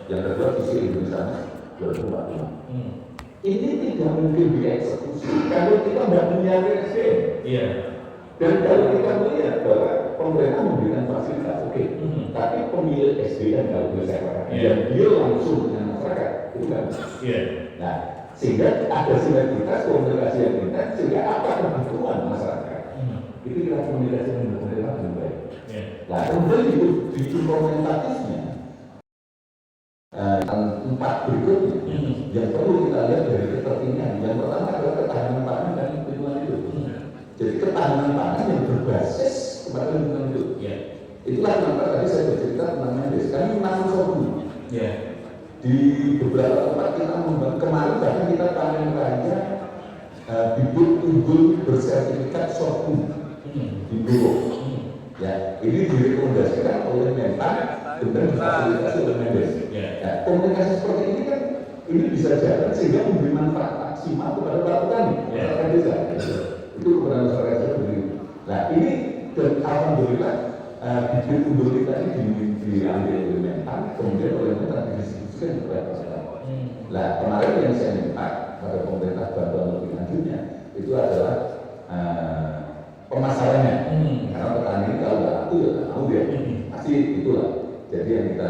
Yang kedua visi Indonesia 2045. Ini tidak mungkin dieksekusi kalau kita tidak punya SDM. Iya. Dan kalau kita melihat bahwa pemerintah memberikan fasilitas, oke, tapi pemilik SDM kalau boleh saya katakan, yang dia langsung dengan masyarakat itu kan. Nah, sehingga ada sinergitas komunikasi yang intens, sehingga apa kebutuhan masyarakat itu kita komunikasi dengan pemerintah dengan baik. Nah, kemudian di implementatifnya empat berikutnya yang perlu kita lihat dari ketertinian. Yang pertama adalah ketahanan pangan dan lingkungan hidup. Jadi ketahanan pangan yang berbasis kepada lingkungan hidup. Itulah kenapa tadi saya bercerita tentang Mendes. Kami menanam sorghum. Di beberapa tempat kita membangun, kemarin bahkan kita panen raya bibit unggul bersertifikat sorghum di Biro. Ya, ini direkomendasikan oleh Menpan dan difasilitasi oleh Mendes. Ya, komunikasi seperti ini kan ini bisa jalan sehingga memberi manfaat maksimal kepada para petani, masyarakat desa. Itu kepada masyarakat desa begini. Nah, ini dan alhamdulillah bibit unggul kita ini diambil oleh Menpan, kemudian oleh Menpan didistribusikan kepada masyarakat. Nah, kemarin yang saya minta pada pemerintah bantuan lebih lanjutnya itu adalah pemasarannya. Karena petani kalau nggak laku ya nggak mau dia, pasti itulah. Jadi yang kita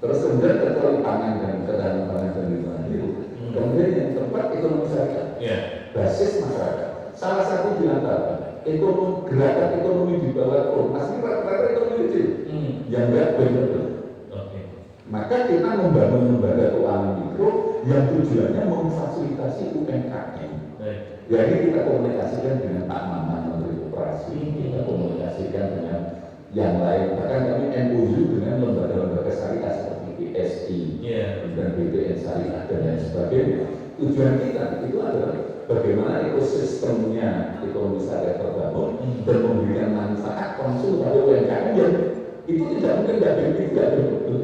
terus kemudian kecuali pangan dan ketahanan pangan dan lingkungan hidup. Kemudian yang keempat ekonomi syariah, basis masyarakat. Salah satu di antara gerakan ekonomi di bawah masih rata-rata ekonomi kecil yang nggak benar. Maka kita membangun lembaga keuangan mikro yang tujuannya memfasilitasi UMKM. Jadi kita komunikasikan dengan Pak Maman Menteri Koperasi, kita komunikasikan dengan yang lain. Bahkan kami MOU dengan lembaga-lembaga syariah seperti BSI dan BPN Syariah dan lain sebagainya. Tujuan kita itu adalah bagaimana ekosistemnya ekonomi syariah terbangun dan memberikan manfaat langsung pada UMKM yang itu tidak mungkin tidak betul.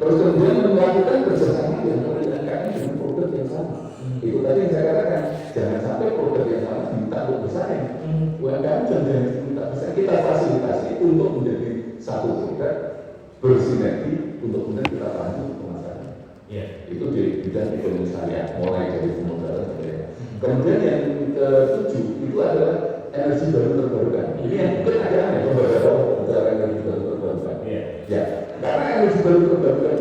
Terus kemudian melakukan kerjasama dengan UMKM dengan produk yang sama. Itu tadi yang saya katakan, jangan sampai produk yang sama diminta untuk bersaing. UMKM jangan diminta bersaing, kita fasilitasi untuk menjadi satu produk bersinergi untuk kemudian kita lanjut ke masyarakat. Itu di bidang ekonomi syariah, mulai dari pemodalan sampai. Kemudian yang ketujuh itu adalah energi baru terbarukan. Ini yang mungkin agak aneh kalau bicara energi baru terbarukan. Ya, karena energi baru terbarukan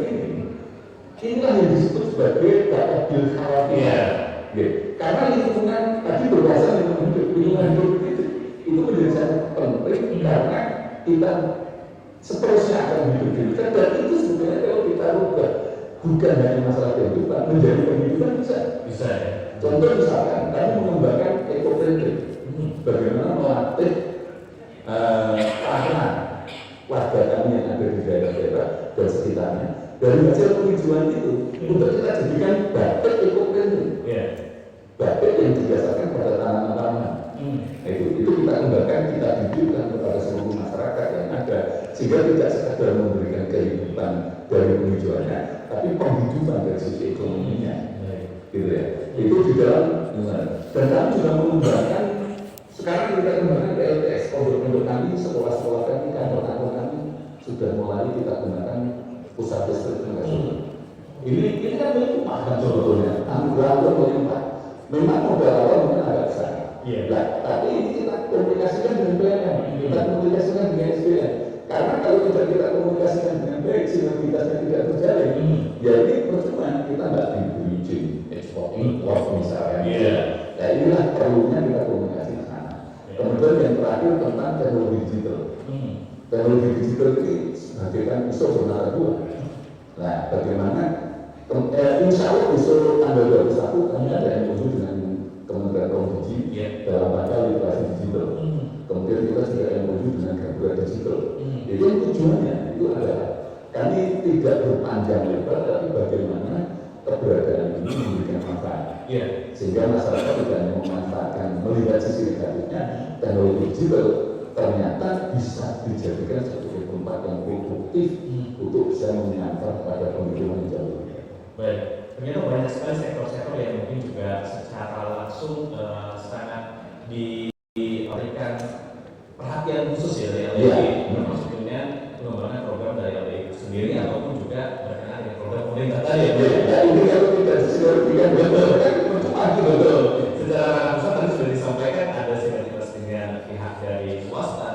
inilah yang disebut sebagai data bil khawatir. Karena lingkungan tadi berasal lingkungan hidup itu menjadi sangat penting karena kita seterusnya akan hidup di kita dan itu sebenarnya kalau kita rubah bukan hanya masalah kehidupan menjadi penghidupan bisa. Contoh misalkan kami mengembangkan eco-friendly, bagaimana melatih para warga kami yang ada di daerah-daerah dan sekitarnya dari hasil penghijauan itu untuk kita jadikan batik eco-friendly, batik yang didasarkan pada tanaman-tanaman. Itu kita kembangkan, kita tunjukkan kepada seluruh masyarakat yang ada sehingga tidak sekadar memberikan kehidupan dari penghijauannya, tapi penghidupan dari sisi ekonominya. Gitu ya. Itu di dalam dan kami juga mengembangkan sekarang kita kembangkan PLTS, pondok-pondok kami, sekolah-sekolah kami, kantor-kantor kami sudah mulai kita gunakan pusat listrik nasional. Ini kan melimpah kan sebetulnya, anggaran melimpah. Memang modal awal mungkin agak besar. Nah, tapi ini kita komunikasikan dengan PLN, kita komunikasikan dengan SDM. Karena kalau kita komunikasikan dengan baik, sinergitasnya tidak terjalin, ya ini percuma kita nggak diberi izin ekspor impor misalnya. Ya inilah perlunya kita komunikasi ke sana. Kemudian yang terakhir tentang teknologi digital. Teknologi digital ini bagaikan pisau bermata dua. Nah, bagaimana? Insya Allah besok tanggal 21 kami ada MOU dengan Kementerian Komunikasi dalam rangka literasi digital. Kemudian kita juga MOU dengan Gabungan Digital. Jadi yang tujuannya itu adalah kami tidak berpanjang lebar, tapi bagaimana keberadaan ini memberikan manfaat. Sehingga masyarakat tidak hanya memanfaatkan melihat sisi negatifnya, teknologi digital ternyata bisa dijadikan sebagai tempat yang produktif untuk bisa mengantar pada pemikiran yang jauh. Baik, ternyata banyak sekali sektor-sektor yang mungkin juga secara langsung sangat diberikan perhatian khusus ya dari LPI, termasuknya pengembangan program dari LPI itu sendiri ataupun juga juga berkenaan dengan program pemerintah tadi ya. Ya, ini kalau tidak disinergikan betul kan percuma gitu. Betul. Secara langsung tadi sudah disampaikan ada sinergitas dengan pihak dari swasta,